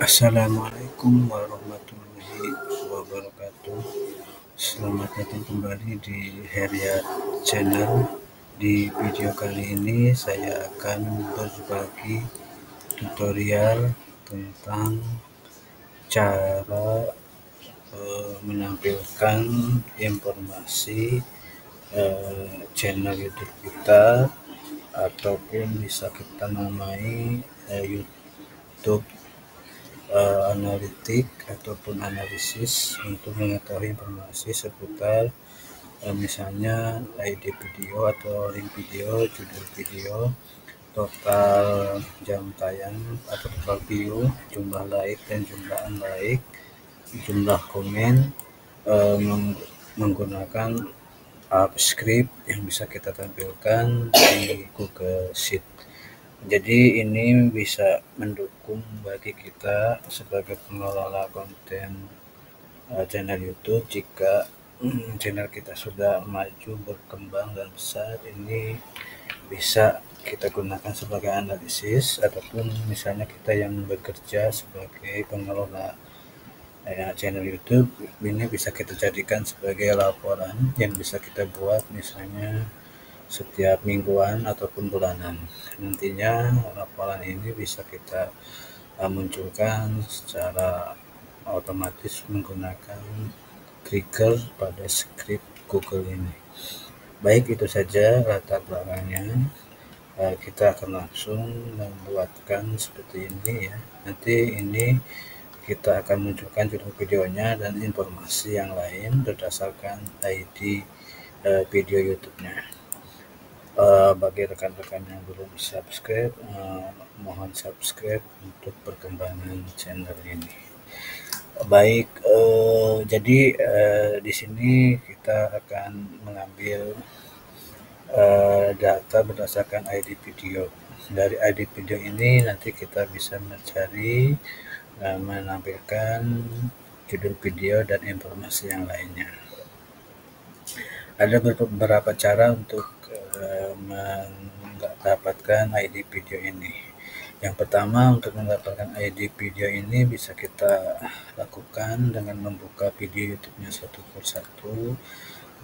Assalamualaikum warahmatullahi wabarakatuh. Selamat datang kembali di Heriat Channel. Di video kali ini saya akan berbagi tutorial tentang cara menampilkan informasi channel YouTube kita, ataupun bisa kita namai YouTube analitik ataupun analisis untuk mengetahui informasi seputar misalnya ID video atau link video, judul video, total jam tayang atau total view, jumlah like dan jumlah unlike, jumlah komen, menggunakan app script yang bisa kita tampilkan di Google Sheet. Jadi ini bisa mendukung bagi kita sebagai pengelola konten channel YouTube. Jika channel kita sudah maju, berkembang dan besar, ini bisa kita gunakan sebagai analisis, ataupun misalnya kita yang bekerja sebagai pengelola channel YouTube, ini bisa kita jadikan sebagai laporan yang bisa kita buat misalnya setiap mingguan ataupun bulanan. Nantinya laporan ini bisa kita munculkan secara otomatis menggunakan trigger pada script Google ini. Baik, itu saja latar belakangnya. Kita akan langsung membuatkan seperti ini ya. Nanti ini kita akan munculkan judul videonya dan informasi yang lain berdasarkan ID video YouTube-nya. Bagi rekan-rekan yang belum subscribe, mohon subscribe untuk perkembangan channel ini. Baik, jadi di sini kita akan mengambil data berdasarkan ID video. Dari ID video ini nanti kita bisa mencari, menampilkan judul video dan informasi yang lainnya. Ada beberapa cara untuk mendapatkan ID video ini. Yang pertama, untuk mendapatkan ID video ini bisa kita lakukan dengan membuka video YouTube-nya satu persatu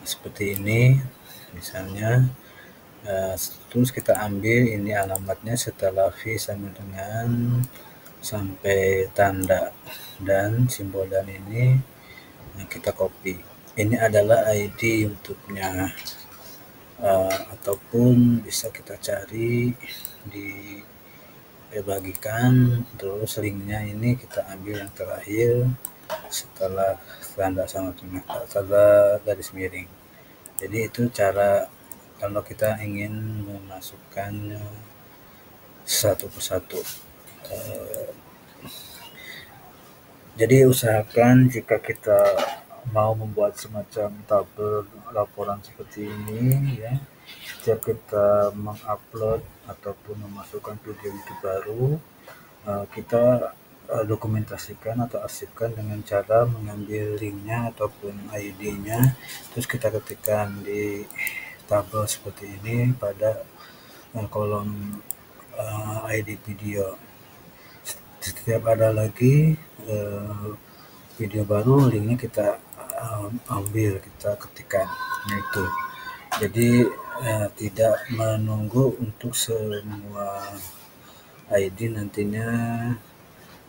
seperti ini. Misalnya, terus kita ambil ini alamatnya setelah V sama dengan sampai tanda dan simbol dan ini kita copy. Ini adalah ID YouTube-nya, ataupun bisa kita cari di bagikan, terus linknya ini kita ambil yang terakhir setelah tanda sama dengan garis miring. Jadi itu cara kalau kita ingin memasukkannya satu persatu. Jadi usahakan jika kita mau membuat semacam tabel laporan seperti ini ya, setiap kita mengupload ataupun memasukkan video YouTube baru, kita dokumentasikan atau arsipkan dengan cara mengambil linknya ataupun ID-nya, terus kita ketikkan di tabel seperti ini pada kolom ID video. Setiap ada lagi video baru, linknya kita ambil, kita ketikkan itu. Jadi tidak menunggu untuk semua ID nantinya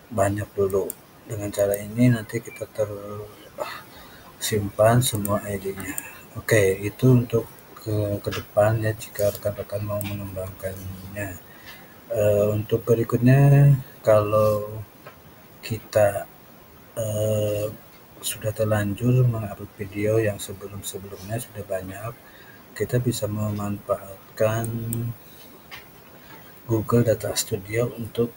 banyak dulu. Dengan cara ini nanti kita tersimpan semua ID-nya. Oke, itu untuk ke depan ya, jika rekan-rekan mau mengembangkannya. Untuk berikutnya, kalau kita sudah terlanjur mengupload video yang sebelumnya sudah banyak, kita bisa memanfaatkan Google Data Studio untuk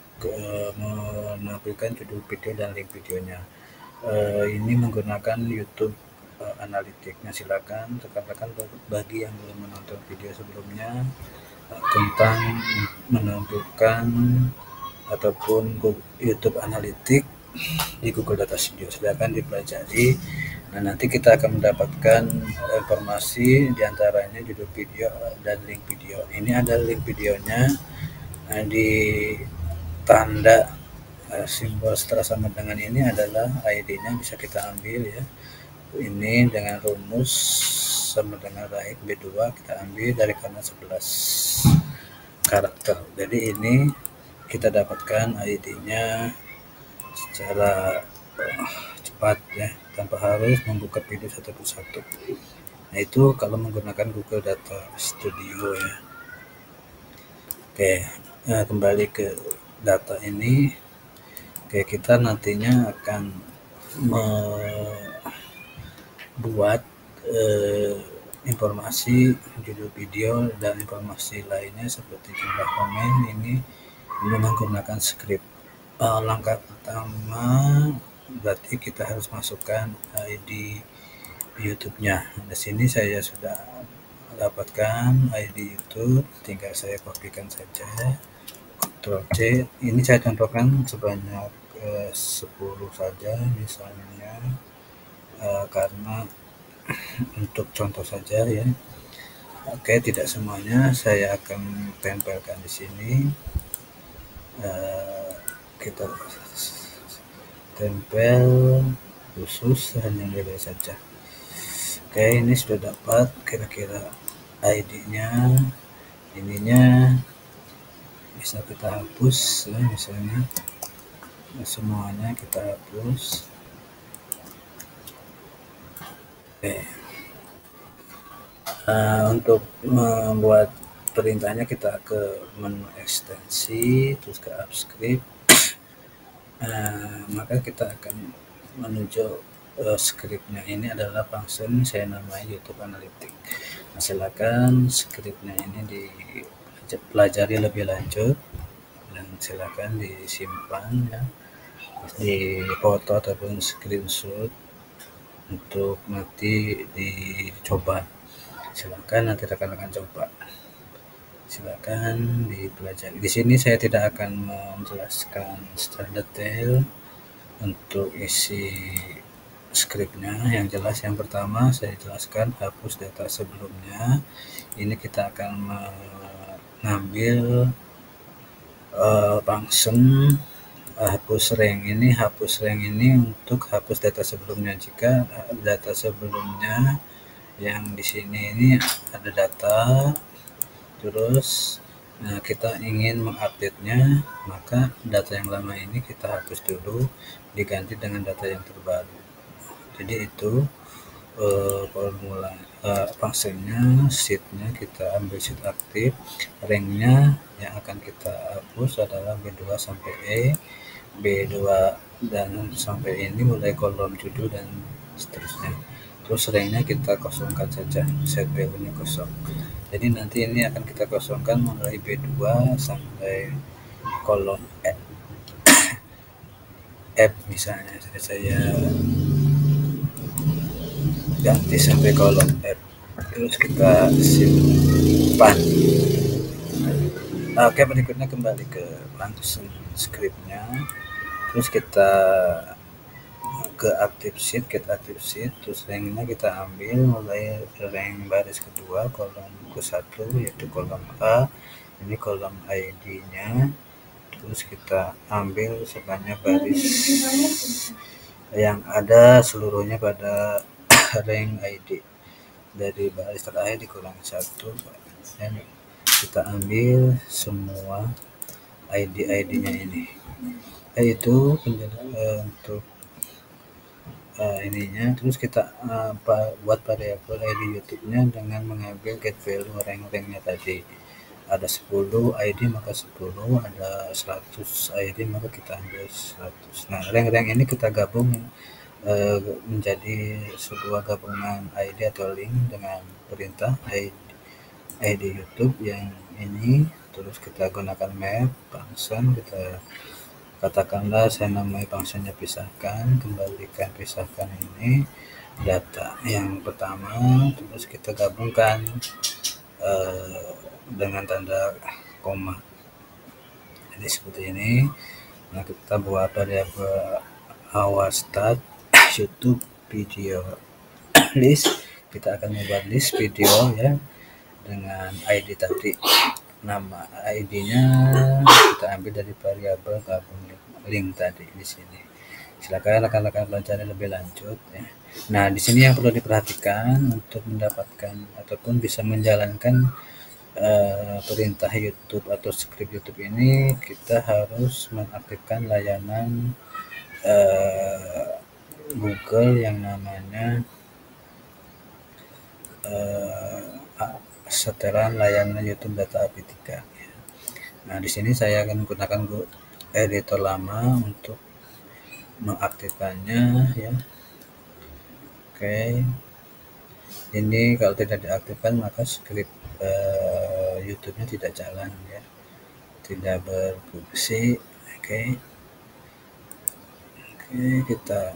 menampilkan judul video dan link videonya. Ini menggunakan YouTube Analytics-nya. Silakan rekan-rekan bagi yang belum menonton video sebelumnya tentang menampilkan ataupun YouTube Analytics di Google Data Studio, silakan dipelajari. Nah, nanti kita akan mendapatkan informasi diantaranya judul video dan link video. Ini ada link videonya di tanda simbol setelah sama dengan ini adalah ID-nya bisa kita ambil ya. Ini dengan rumus sama dengan baik B2 kita ambil dari kanan 11 karakter. Jadi ini kita dapatkan ID-nya secara cepat ya, tanpa harus membuka video satu persatu. Nah, itu kalau menggunakan Google Data Studio ya. Oke, nah kembali ke data ini. Oke, kita nantinya akan membuat informasi judul video dan informasi lainnya seperti jumlah komen ini menggunakan script. Langkah pertama berarti kita harus masukkan ID YouTube-nya. Di sini saya sudah dapatkan ID YouTube, tinggal saya kopikan saja. Ctrl C. Ini saya contohkan sebanyak 10 saja misalnya, karena untuk contoh saja ya. Oke, tidak semuanya saya akan tempelkan di sini. Kita tempel khusus hanya nilai saja. Oke, ini sudah dapat kira-kira ID-nya. Ininya bisa kita hapus ya, misalnya semuanya kita hapus. Oke. Untuk membuat perintahnya kita ke menu ekstensi, terus ke AppScript. Maka kita akan menuju scriptnya. Ini adalah function saya namai YouTube Analytics. Nah, silakan scriptnya ini dipelajari lebih lanjut dan silakan disimpan ya, di foto ataupun screenshot untuk nanti dicoba. Silakan nanti rekan-rekan coba. Silakan dipelajari. Di sini saya tidak akan menjelaskan secara detail untuk isi skripnya. Yang jelas yang pertama saya jelaskan hapus data sebelumnya. Ini kita akan mengambil function hapus rank ini untuk hapus data sebelumnya. Jika data sebelumnya yang di sini ini ada data, terus kita ingin mengupdate-nya, maka data yang lama ini kita hapus dulu, diganti dengan data yang terbaru. Jadi itu formula fungsinya. Sheet-nya kita ambil sheet aktif, rank-nya yang akan kita hapus adalah B2 sampai E, B2 dan sampai ini mulai kolom judul dan seterusnya. Terus rank-nya kita kosongkan saja, set value-nya kosong. Jadi nanti ini akan kita kosongkan mulai B2 sampai kolom F misalnya. Jadi saya ganti sampai kolom F, terus kita simpan. Oke, berikutnya kembali ke function scriptnya, terus kita ke active sheet, terus ranknya kita ambil mulai rank baris kedua kolom ke-1 yaitu kolom A, ini kolom ID-nya, terus kita ambil sebanyak baris yang ada seluruhnya pada rank ID, dari baris terakhir dikurangi 1 dan kita ambil semua ID-nya ini, yaitu untuk ininya. Terus kita buat variabel ID YouTube-nya dengan mengambil get value rank-nya tadi. Ada 10 ID maka 10, ada 100 ID maka kita ambil 100. Nah, rank ini kita gabung menjadi sebuah gabungan ID atau link dengan perintah ID YouTube yang ini. Terus kita gunakan map function, kita katakanlah saya namai functionnya pisahkan, kembalikan pisahkan ini data yang pertama, terus kita gabungkan dengan tanda koma. Jadi seperti ini. Nah, kita buat variabel our start YouTube video list. Kita akan membuat list video ya dengan ID tadi. Nama ID-nya kita ambil dari variabel gabung link tadi di sini. Silakan rekan-rekan pelajari lebih lanjut ya. Nah, di sini yang perlu diperhatikan untuk mendapatkan ataupun bisa menjalankan perintah YouTube atau script YouTube ini, kita harus mengaktifkan layanan Google yang namanya setelan layanan YouTube Data API 3. Nah, di sini saya akan menggunakan editor lama untuk mengaktifkannya ya. Oke. Ini kalau tidak diaktifkan maka script YouTube-nya tidak jalan ya. Tidak berfungsi. Oke. Oke, kita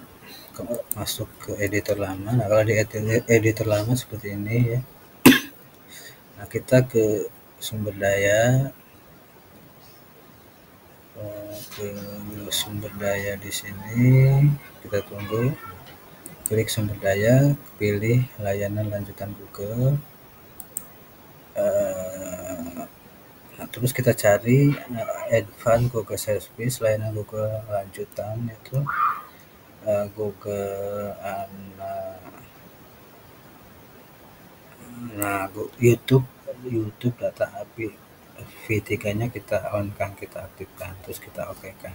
masuk ke editor lama. Nah, kalau di editor lama seperti ini ya. Nah, kita ke sumber daya, di sini kita tunggu, klik sumber daya, pilih layanan lanjutan Google, nah, terus kita cari advance Google Service, layanan Google lanjutan itu Google YouTube Data API V3-nya kita on kan, kita aktifkan, terus kita oke kan.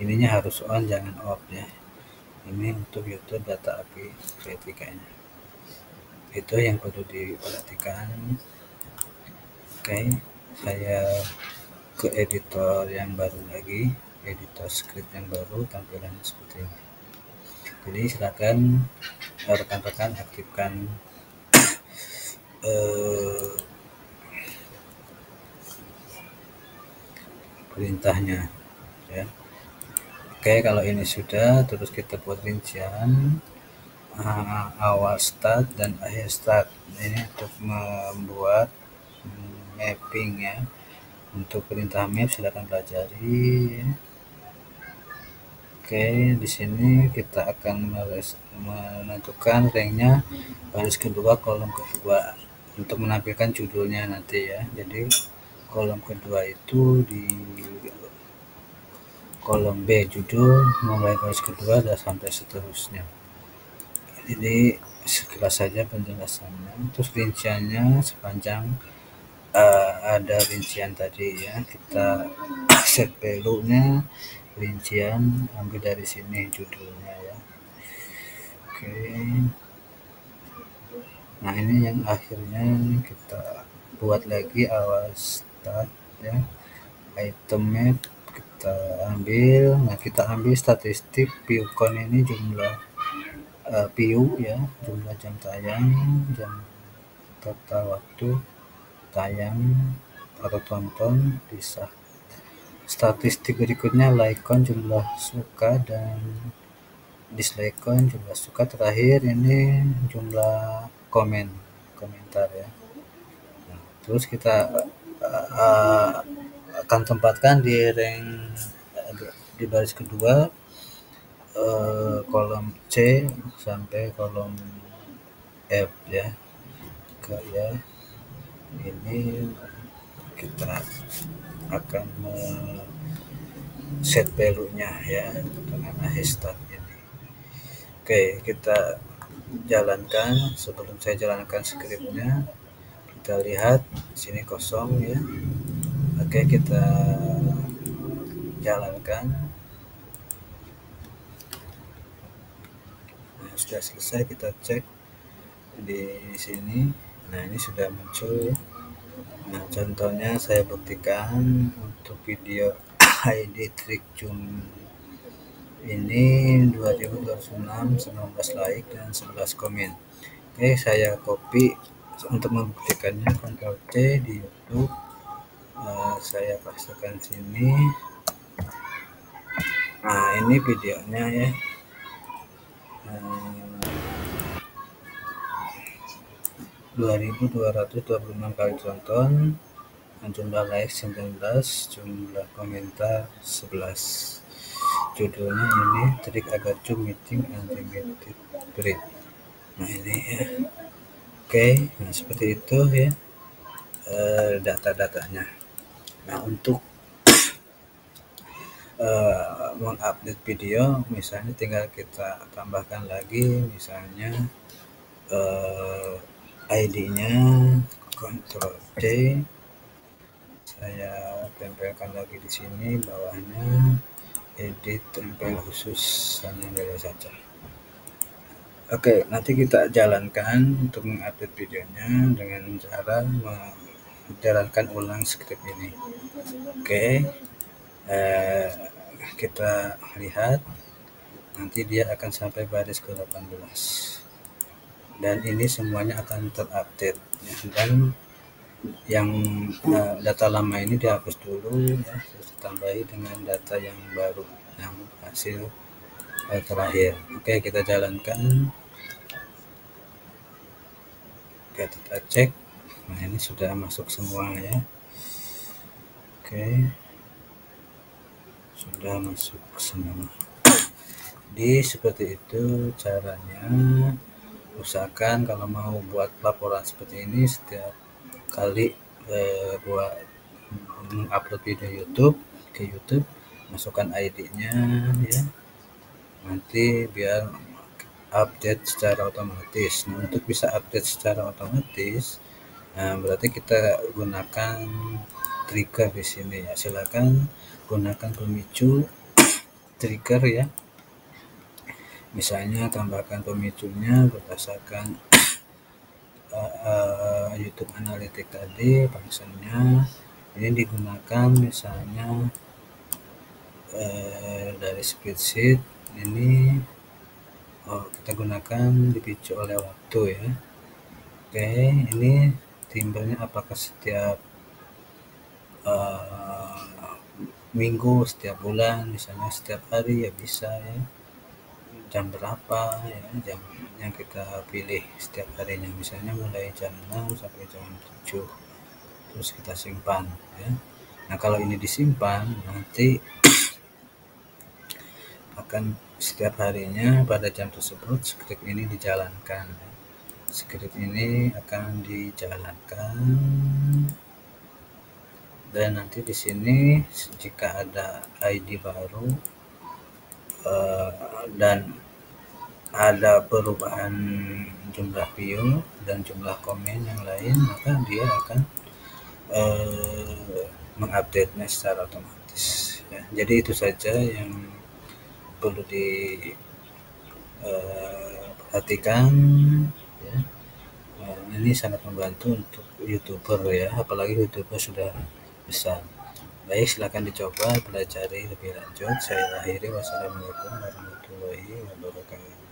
Ininya harus on, jangan off ya. Ini untuk YouTube Data API V3-nya. Itu yang perlu diperhatikan. Oke, saya ke editor yang baru lagi, editor script yang baru, tampilannya seperti ini. Jadi silakan rekan-rekan aktifkan perintahnya ya. Oke, kalau ini sudah, terus kita buat rincian awal start dan akhir start. Ini untuk membuat mapping ya. Untuk perintah map silakan pelajari ya. Oke, di sini kita akan menentukan ranknya baris kedua, kolom kedua untuk menampilkan judulnya nanti ya. Jadi kolom kedua itu di kolom B judul, mulai baris kedua dan sampai seterusnya. Jadi sekilas saja penjelasannya. Terus rinciannya sepanjang ada rincian tadi ya, kita set value-nya, rincian ambil dari sini judulnya ya. Oke. Nah, ini yang akhirnya kita buat lagi awal start ya. Item map kita ambil. Nah, kita ambil statistik view count, ini jumlah view ya, jumlah jam tayang, jam total waktu tayang atau tonton, bisa. Statistik berikutnya like count, jumlah suka dan dislike count, jumlah suka. Terakhir ini jumlah komentar ya. Nah, terus kita akan tempatkan di rank di baris kedua, kolom C sampai kolom F ya. Ya, ini kita akan set value-nya ya dengan akhir start ini. Oke, kita jalankan. Sebelum saya jalankan script-nya, kita lihat sini kosong ya. Oke, kita jalankan. Nah, sudah selesai, kita cek di sini. Nah, ini sudah muncul ya. Nah, contohnya saya buktikan untuk video ID trik zoom ini 2206, 19 like dan 11 komen. Oke, saya copy untuk membuktikannya, Ctrl C di YouTube, saya pastekan sini. Nah, ini videonya ya. 2226 kali tonton, jumlah like 19, jumlah komentar 11. Judulnya ini trik agar Zoom meeting unlimited free. Nah, ini ya. Oke, nah seperti itu ya data-datanya. Nah, untuk mengupdate video, misalnya tinggal kita tambahkan lagi, misalnya ID-nya Ctrl C, saya tempelkan lagi di sini bawahnya, edit tempel khusus hanya nilai saja. Oke, nanti kita jalankan untuk mengupdate videonya dengan cara menjalankan ulang script ini. Oke, kita lihat nanti dia akan sampai baris ke-18 dan ini semuanya akan terupdate ya. Dan yang data lama ini dihapus dulu ya, kita tambahi dengan data yang baru yang hasil terakhir. Oke, kita jalankan. Oke, kita cek. Nah, ini sudah masuk semua ya. Oke, sudah masuk semua. Jadi seperti itu caranya. Usahakan kalau mau buat laporan seperti ini setiap kali buat upload video YouTube ke YouTube, masukkan ID-nya ya. Nanti biar update secara otomatis. Nah, untuk bisa update secara otomatis, berarti kita gunakan trigger di sini ya. Silakan gunakan pemicu trigger ya. Misalnya tambahkan pemicunya berdasarkan YouTube Analytics tadi, functionnya ini digunakan misalnya dari spreadsheet ini kita gunakan dipicu oleh waktu ya. Oke, ini timbelnya apakah setiap minggu, setiap bulan, misalnya setiap hari ya bisa ya. Jam berapa ya, jam yang kita pilih setiap harinya, misalnya mulai jam 6 sampai jam 7, terus kita simpan ya. Nah, kalau ini disimpan nanti akan setiap harinya pada jam tersebut script ini dijalankan. Script ini akan dijalankan dan nanti di sini jika ada ID baru dan ada perubahan jumlah view dan jumlah komen yang lain, maka dia akan mengupdate-nya secara otomatis ya. Jadi itu saja yang perlu diperhatikan ya. Ini sangat membantu untuk YouTuber ya, apalagi YouTuber sudah besar. Baik, silakan dicoba pelajari lebih lanjut. Saya akhiri, wassalamualaikum warahmatullahi wabarakatuh.